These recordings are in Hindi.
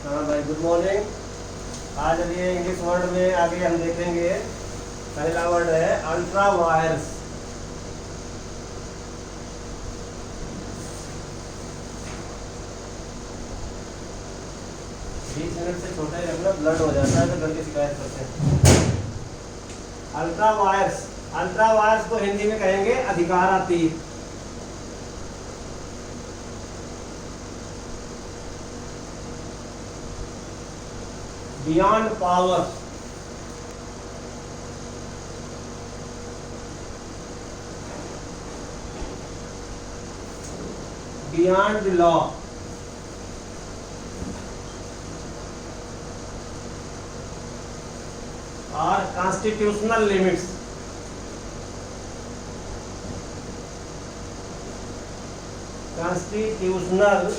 हाँ भाई, गुड मॉर्निंग। आज अभी इंग्लिश वर्ड में आगे हम देखेंगे। पहला वर्ड है अल्ट्रा वायर्स। 20 मिनट से छोटा ही रखना, ब्लड हो जाता है तो घर की शिकायत करते हैं। अल्ट्रा वायर्स, अल्ट्रा वायर्स को हिंदी में कहेंगे अधिकारातीत। Beyond power, beyond the law, और कॉन्स्टिट्यूशनल लिमिट्स। Constitutional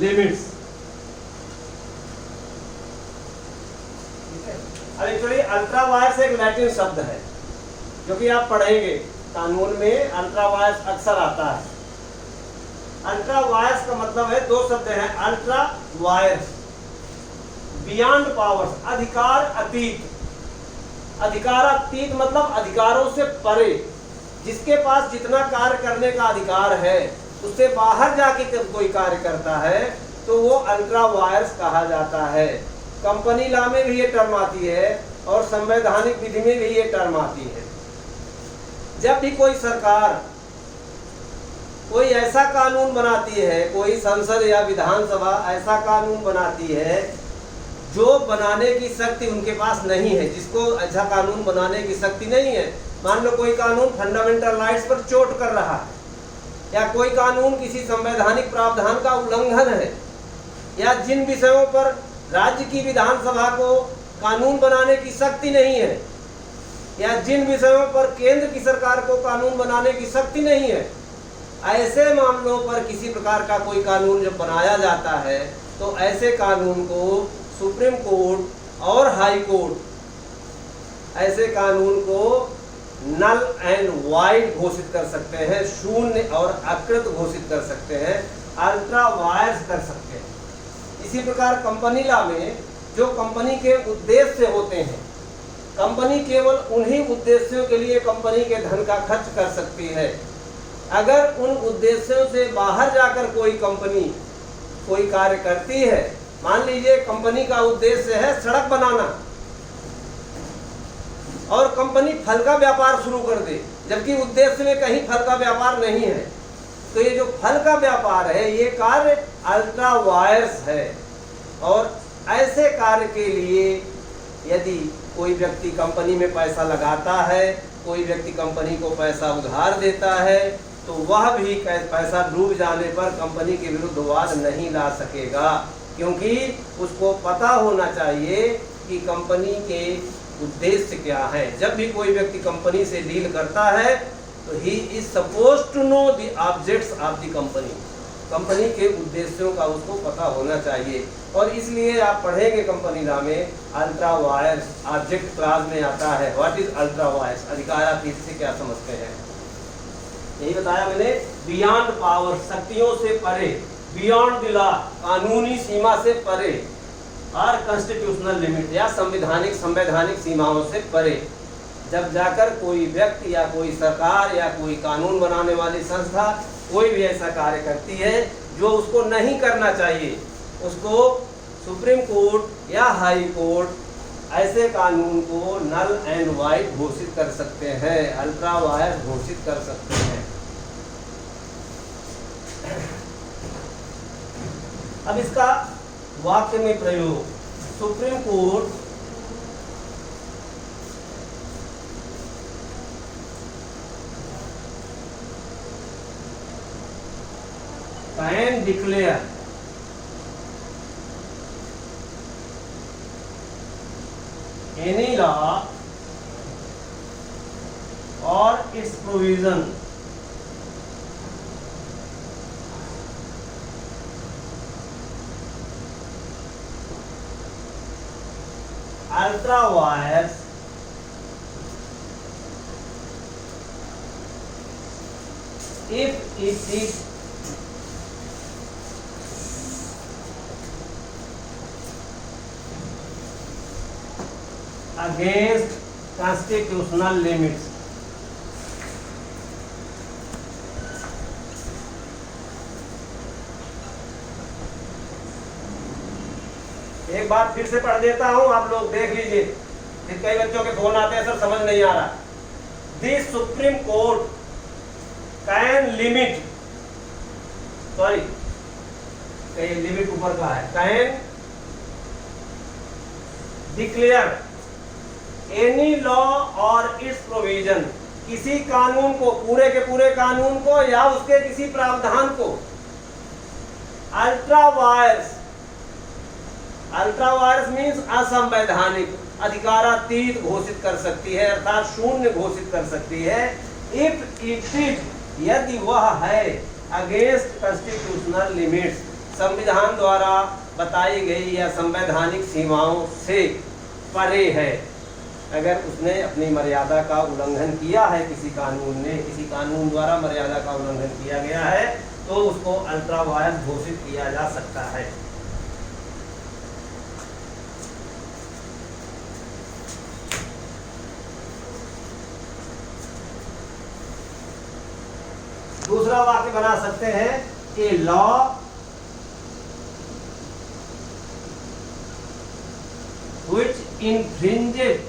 limits. अब एक्चुअली अल्ट्रा वायर्स एक लैटिन शब्द है जो कि आप पढ़ेंगे कानून में। अल्ट्रा वायर्स अक्सर आता है। अल्ट्रा वायर्स का मतलब है, दो शब्द हैं, अल्ट्रा वायर्स, बियॉन्ड पावर्स, अधिकार अतीत। अधिकारातीत मतलब अधिकारों से परे, जिसके पास जितना कार्य करने का अधिकार है उससे बाहर जाके जब कोई कार्य करता है तो वो अल्ट्रा वायर्स कहा जाता है। कंपनी लॉ में भी ये टर्म आती है और संवैधानिक विधि में भी ये टर्म आती है। जब भी कोई सरकार कोई ऐसा कानून बनाती है, कोई संसद या विधानसभा ऐसा कानून बनाती है जो बनाने की शक्ति उनके पास नहीं है, जिसको ऐसा कानून बनाने की शक्ति नहीं है। मान लो कोई कानून फंडामेंटल राइट्स पर चोट कर रहा है, या कोई कानून किसी संवैधानिक प्रावधान का उल्लंघन है, या जिन विषयों पर राज्य की विधानसभा को कानून बनाने की शक्ति नहीं है, या जिन विषयों पर केंद्र की सरकार को कानून बनाने की शक्ति नहीं है, ऐसे मामलों पर किसी प्रकार का कोई कानून जब बनाया जाता है तो ऐसे कानून को सुप्रीम कोर्ट और हाई कोर्ट ऐसे कानून को नल एंड वाइड घोषित कर सकते हैं, शून्य और अकृत घोषित कर सकते हैं, अल्ट्रा वायर्स कर सकते हैं। इसी प्रकार कंपनी लॉ में जो कंपनी के उद्देश्य होते हैं, कंपनी केवल उन्हीं उद्देश्यों के लिए कंपनी के धन का खर्च कर सकती है। अगर उन उद्देश्यों से बाहर जाकर कोई कंपनी कोई कार्य करती है, मान लीजिए कंपनी का उद्देश्य है सड़क बनाना और कंपनी फल का व्यापार शुरू कर दे, जबकि उद्देश्य में कहीं फल का व्यापार नहीं है, तो ये जो फल का व्यापार है ये कार्य अल्ट्रा वायर्स है। और ऐसे कार्य के लिए यदि कोई व्यक्ति कंपनी में पैसा लगाता है, कोई व्यक्ति कंपनी को पैसा उधार देता है, तो वह भी पैसा डूब जाने पर कंपनी के विरुद्ध वाद नहीं ला सकेगा, क्योंकि उसको पता होना चाहिए कि कंपनी के उद्देश्य क्या है। जब भी कोई व्यक्ति कंपनी से डील करता है तो he is supposed to know the objects of the company. Company के उद्देश्यों का उसको पता होना चाहिए, और इसलिए आप पढ़ेंगे कंपनी लॉ में अल्ट्रा वायर्स ऑब्जेक्ट क्लास में आता है। व्हाट इज अल्ट्रा वायर्स, अधिकारातीत से क्या समझते हैं, यही बताया मैंने। बियॉन्ड पावर, शक्तियों से परे, बियॉन्ड द लॉ, कानूनी सीमा से परे, और कॉन्स्टिट्यूशनल लिमिट या संवैधानिक सीमाओं से परे। जब जाकर कोई व्यक्ति या कोई सरकार या कोई कानून बनाने वाली संस्था कोई भी ऐसा कार्य करती है जो उसको नहीं करना चाहिए, उसको सुप्रीम कोर्ट या हाई कोर्ट ऐसे कानून को नल एंड वाइड घोषित कर सकते हैं, अल्ट्रा वायर्स घोषित कर सकते हैं। अब इसका वाक्य में प्रयोग, supreme court can declare any law और its provision ultra wires if it is against constitutional limits. एक बार फिर से पढ़ देता हूं, आप लोग देख लीजिए। फिर कई बच्चों के फोन आते हैं, सर समझ नहीं आ रहा। This supreme court can limit, sorry कहीं लिमिट ऊपर का है, कैन डिक्लेयर एनी लॉ और इट्स प्रोविजन, किसी कानून को, पूरे के पूरे कानून को या उसके किसी प्रावधान को ultra vires, ultra vires means असंवैधानिक, अधिकारातीत घोषित कर सकती है, अर्थात शून्य घोषित कर सकती है। इफ इट इज, यदि वह है, अगेंस्ट कॉन्स्टिट्यूशनल लिमिट्स, संविधान द्वारा बताई गई या संवैधानिक सीमाओं से परे है। अगर उसने अपनी मर्यादा का उल्लंघन किया है, किसी कानून ने, किसी कानून द्वारा मर्यादा का उल्लंघन किया गया है, तो उसको अल्ट्रा वायर्स घोषित किया जा सकता है। दूसरा वाक्य बना सकते हैं, ए लॉ व्हिच इन्फ्रिंजेड,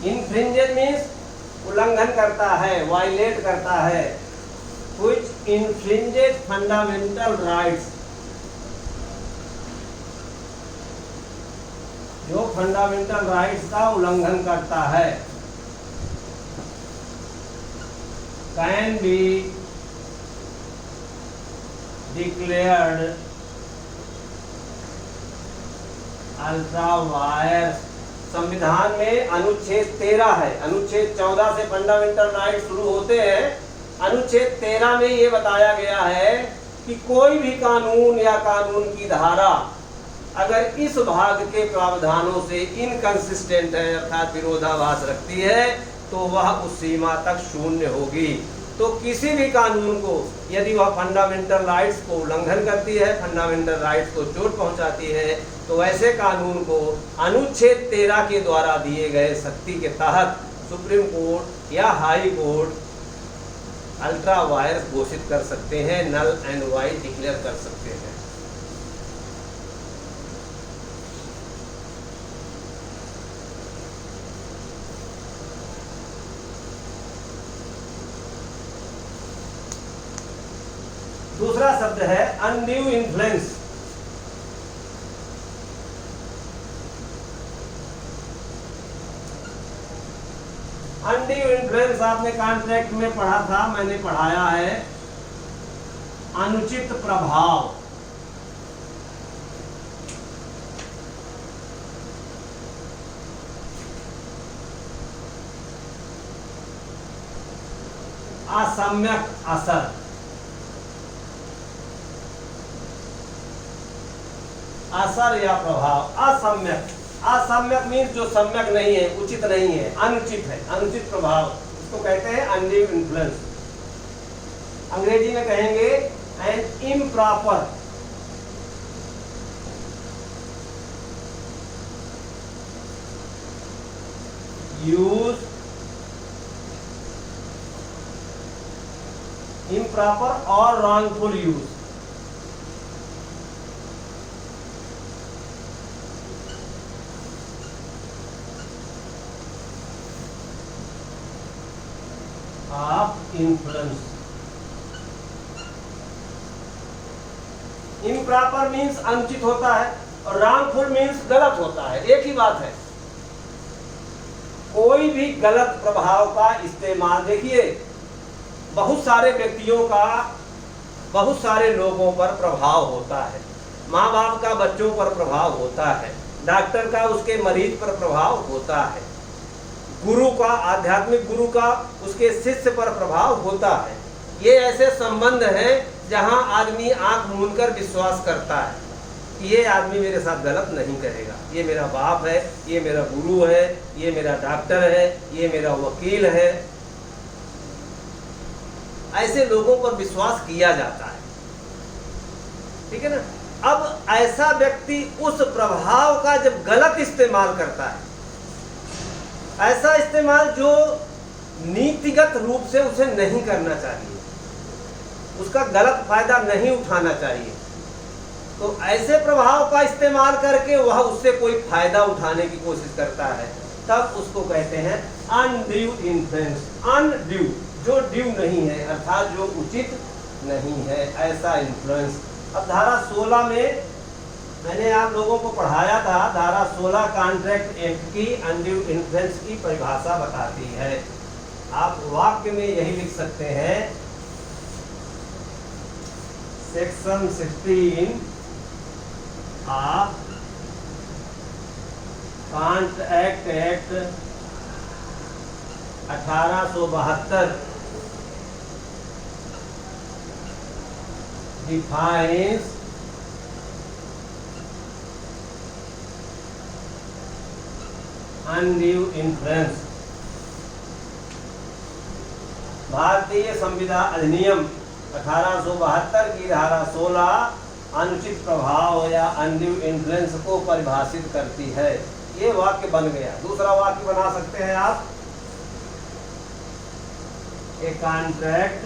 इन्फ्रिंजेड मीन्स उल्लंघन करता है, वायलेट करता है, व्हिच इन्फ्रिंजेड फंडामेंटल राइट्स, जो फंडामेंटल राइट्स का उल्लंघन करता है, can be declared ultra vires. संविधान में अनुच्छेद 13 है, अनुच्छेद 14 से फंडामेंटल राइट शुरू होते हैं। अनुच्छेद 13 में ये बताया गया है कि कोई भी कानून या कानून की धारा अगर इस भाग के प्रावधानों से इनकंसिस्टेंट है, अर्थात विरोधाभास रखती है, तो वह उस सीमा तक शून्य होगी। तो किसी भी कानून को यदि वह फंडामेंटल राइट्स को उल्लंघन करती है, फंडामेंटल राइट्स को चोट पहुंचाती है, तो ऐसे कानून को अनुच्छेद 13 के द्वारा दिए गए शक्ति के तहत सुप्रीम कोर्ट या हाई कोर्ट अल्ट्रा वायर्स घोषित कर सकते हैं, नल एंड वाइड डिक्लेयर कर सकते हैं। दूसरा शब्द है अनड्यू इन्फ्लुएंस। अनड्यू इन्फ्लुएंस आपने कॉन्ट्रैक्ट में पढ़ा था, मैंने पढ़ाया है, अनुचित प्रभाव। असम्यक असर, असर या प्रभाव। असम्यक, असम्यक मीन्स जो सम्यक नहीं है, उचित नहीं है, अनुचित है, अनुचित प्रभाव, इसको कहते हैं अनड्यू इन्फ्लुएंस। अंग्रेजी में कहेंगे एन इम्प्रॉपर यूज, इम्प्रॉपर और wrongful use. Of influence. Improper means अनुचित होता है और रॉन्गफुल मीन्स गलत होता है, एक ही बात है। कोई भी गलत प्रभाव का इस्तेमाल, देखिए बहुत सारे व्यक्तियों का बहुत सारे लोगों पर प्रभाव होता है। माँ बाप का बच्चों पर प्रभाव होता है, डॉक्टर का उसके मरीज पर प्रभाव होता है, गुरु का, आध्यात्मिक गुरु का उसके शिष्य पर प्रभाव होता है। ये ऐसे संबंध हैं जहां आदमी आंख मूंदकर विश्वास करता है कि ये आदमी मेरे साथ गलत नहीं करेगा, ये मेरा बाप है, ये मेरा गुरु है, ये मेरा डॉक्टर है, ये मेरा वकील है। ऐसे लोगों पर विश्वास किया जाता है, ठीक है ना। अब ऐसा व्यक्ति उस प्रभाव का जब गलत इस्तेमाल करता है, ऐसा इस्तेमाल जो नीतिगत रूप से उसे नहीं करना चाहिए, उसका गलत फायदा नहीं उठाना चाहिए, तो ऐसे प्रभाव का इस्तेमाल करके वह उससे कोई फायदा उठाने की कोशिश करता है, तब उसको कहते हैं अनड्यू इन्फ्लुएंस। अनड्यू, जो ड्यू नहीं है, अर्थात जो उचित नहीं है, ऐसा इन्फ्लुएंस। अब धारा 16 में मैंने आप लोगों को पढ़ाया था, धारा 16 कॉन्ट्रैक्ट एक्ट की अनड्यू इन्फ्लुएंस की परिभाषा बताती है। आप वाक्य में यही लिख सकते हैं, section 16 of contract act 1872 defines undue influence। भारतीय संविधान अधिनियम 1872 की धारा 16 अनुचित प्रभाव या अनड्यू इन्फ्लुएंस को परिभाषित करती है। ये वाक्य बन गया। दूसरा वाक्य बना सकते हैं आप, a contract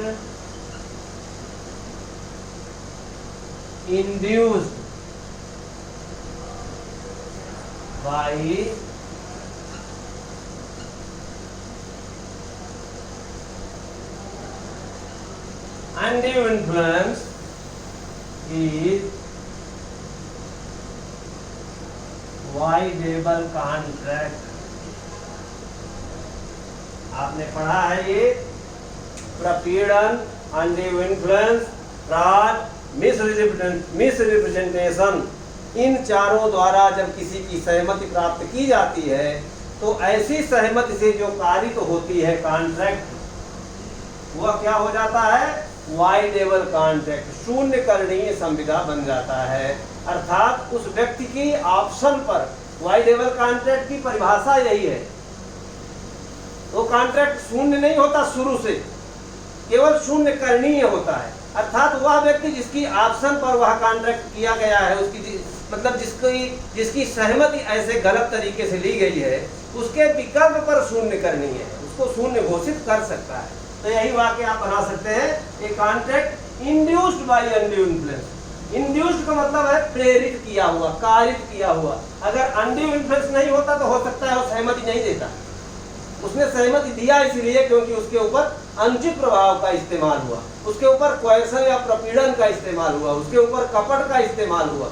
induced by undue influence is voidable contract। आपने पढ़ा है ये प्रपीड़न, undue influence, फ्रॉड, मिसरिप्रेजेंटेशन, इन चारों द्वारा जब किसी की सहमति प्राप्त की जाती है तो ऐसी सहमति से जो कारित होती है कॉन्ट्रैक्ट, वह क्या हो जाता है, वाइडेबल कॉन्ट्रैक्ट, शून्य करणीय संविदा बन जाता है। अर्थात उस व्यक्ति की ऑप्शन पर वाइडेबल कॉन्ट्रैक्ट की परिभाषा यही है। तो कॉन्ट्रैक्ट शून्य नहीं होता, शुरू से केवल शून्य करणीय होता है। अर्थात वह व्यक्ति जिसकी ऑप्शन पर वह कॉन्ट्रैक्ट किया गया है, उसकी मतलब जिसकी सहमति ऐसे गलत तरीके से ली गई है, उसके विकल्प पर शून्य करणीय है, उसको शून्य घोषित कर सकता है। तो यही वाक्य आप बना सकते हैं, a contract induced by undue influence. Induced का मतलब है प्रेरित किया हुआ, कारित किया हुआ। अगर अनड्यू इन्फ्लुएंस नहीं होता तो हो सकता है वो सहमति नहीं देता। उसने सहमति दिया इसलिए क्योंकि उसके ऊपर अनुचित प्रभाव का इस्तेमाल हुआ, उसके ऊपर कोएर्सन या प्रपीड़न का इस्तेमाल हुआ, उसके ऊपर कपट का इस्तेमाल हुआ।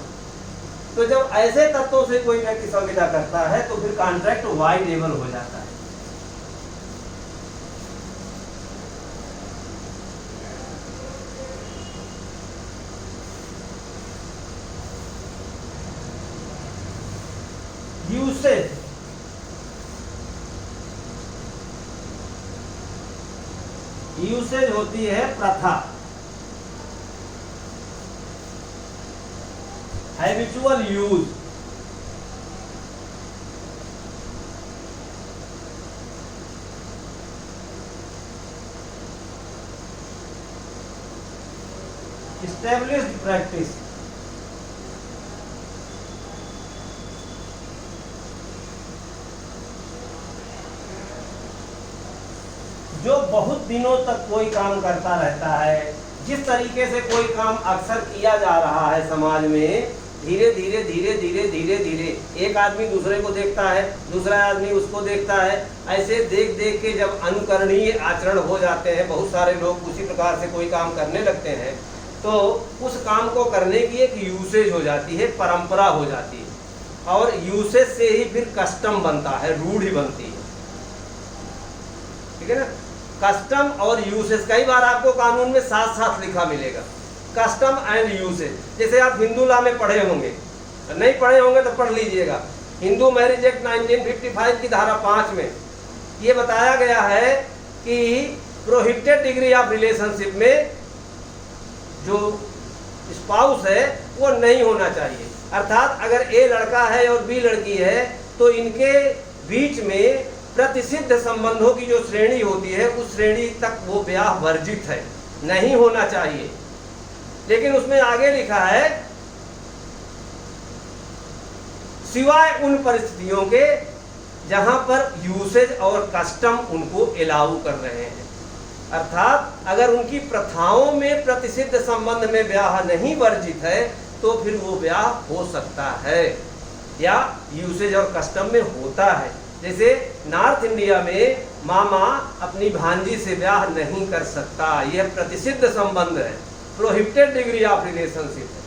तो जब ऐसे तत्वों से कोई व्यक्ति संविदा करता है तो फिर कॉन्ट्रैक्ट वाइडेबल हो जाता है। यूसेज, यूसेज होती है प्रथा, हैबिचुअल यूज। एस्टेब्लिश्ड प्रैक्टिस, जो बहुत दिनों तक कोई काम करता रहता है। जिस तरीके से कोई काम अक्सर किया जा रहा है समाज में, धीरे धीरे धीरे धीरे धीरे धीरे एक आदमी दूसरे को देखता है, दूसरा आदमी उसको देखता है, ऐसे देख देख के जब अनुकरणीय आचरण हो जाते हैं, बहुत सारे लोग उसी प्रकार से कोई काम करने लगते हैं, तो उस काम को करने की एक यूसेज हो जाती है, परंपरा हो जाती है, और यूसेज से ही फिर कस्टम बनता है, रूढ़ी बनती है। ठीक है ना। कस्टम और यूसेज कई बार आपको कानून में साथ साथ लिखा मिलेगा, कस्टम एंड यूसेज। जैसे आप हिंदू लॉ में पढ़े होंगे, नहीं पढ़े होंगे तो पढ़ लीजिएगा। हिंदू मैरिज एक्ट 1955 की धारा 5 में ये बताया गया है कि प्रोहिबिटेड डिग्री ऑफ रिलेशनशिप में जो स्पाउस है वो नहीं होना चाहिए। अर्थात अगर ए लड़का है और बी लड़की है तो इनके बीच में प्रतिसिद्ध संबंधों की जो श्रेणी होती है उस श्रेणी तक वो ब्याह वर्जित है। नहीं होना चाहिए। लेकिन उसमें आगे लिखा है सिवाय उन परिस्थितियों के जहां पर यूसेज और कस्टम उनको अलाउ कर रहे हैं। अर्थात अगर उनकी प्रथाओं में प्रतिसिद्ध संबंध में ब्याह नहीं वर्जित है तो फिर वो ब्याह हो सकता है या यूसेज और कस्टम में होता है। जैसे नॉर्थ इंडिया में मामा अपनी भांजी से ब्याह नहीं कर सकता, यह प्रतिसिद्ध संबंध है, प्रोहिबिटेड डिग्री ऑफ रिलेशनशिप है।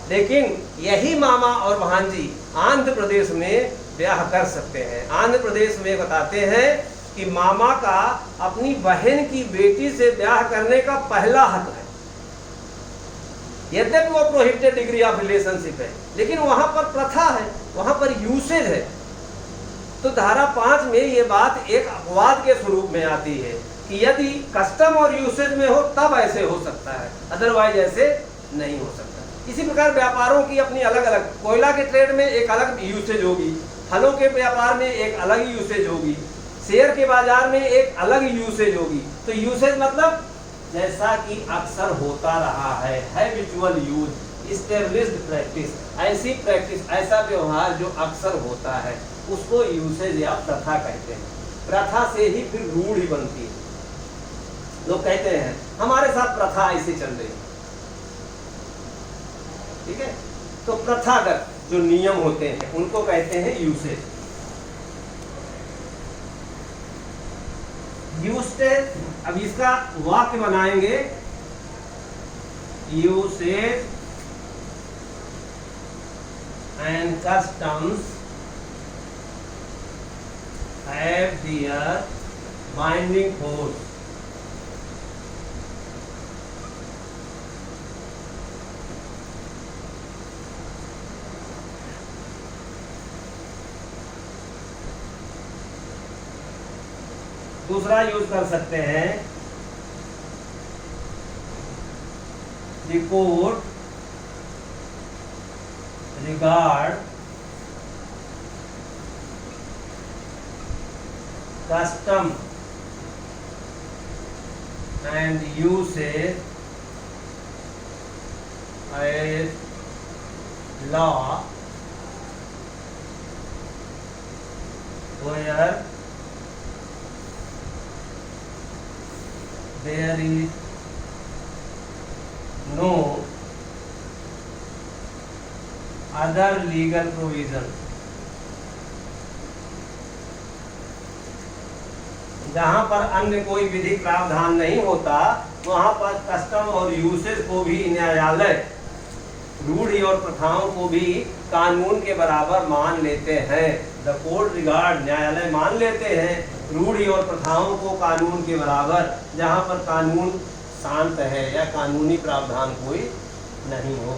लेकिन यही मामा और भांजी आंध्र प्रदेश में ब्याह कर सकते हैं। आंध्र प्रदेश में बताते हैं कि मामा का अपनी बहन की बेटी से ब्याह करने का पहला हक है। यद्यपि वो प्रोहिबिटेड डिग्री ऑफ रिलेशनशिप है, लेकिन वहां पर प्रथा है, वहां पर यूसेज है। तो धारा 5 में ये बात एक अपवाद के स्वरूप में आती है कि यदि कस्टम और यूसेज में हो तब ऐसे हो सकता है, अदरवाइज ऐसे नहीं हो सकता। इसी प्रकार व्यापारों की अपनी अलग अलग, कोयला के ट्रेड में एक अलग यूसेज होगी, फलों के व्यापार में एक अलग यूसेज होगी, शेयर के बाजार में एक अलग यूसेज होगी। तो यूसेज मतलब जैसा कि अक्सर होता रहा है, हैबिचुअल यूज, एस्टैब्लिश्ड प्रैक्टिस, ऐसी प्रैक्टिस, ऐसा व्यवहार जो अक्सर होता है उसको यूसेज या प्रथा कहते हैं। प्रथा से ही फिर रूढ़ी बनती है। लोग कहते हैं हमारे साथ प्रथा ऐसे चल रही है, ठीक है। तो प्रथागत जो नियम होते हैं उनको कहते हैं यूसेज। यूसेज, अब इसका वाक्य बनाएंगे, usage and customs have their binding force. दूसरा यूज कर सकते हैं report regard custom and usage as law where there is no other legal provision। जहां पर अन्य कोई विधिक प्रावधान नहीं होता वहां पर कस्टम और यूसेज को भी न्यायालय रूढ़ी और प्रथाओं को भी कानून के बराबर मान लेते हैं। द कोर्ट रिगार्ड, न्यायालय मान लेते हैं रूढ़ी और प्रथाओं को कानून के बराबर, जहां पर कानून शांत है या कानूनी प्रावधान कोई नहीं हो।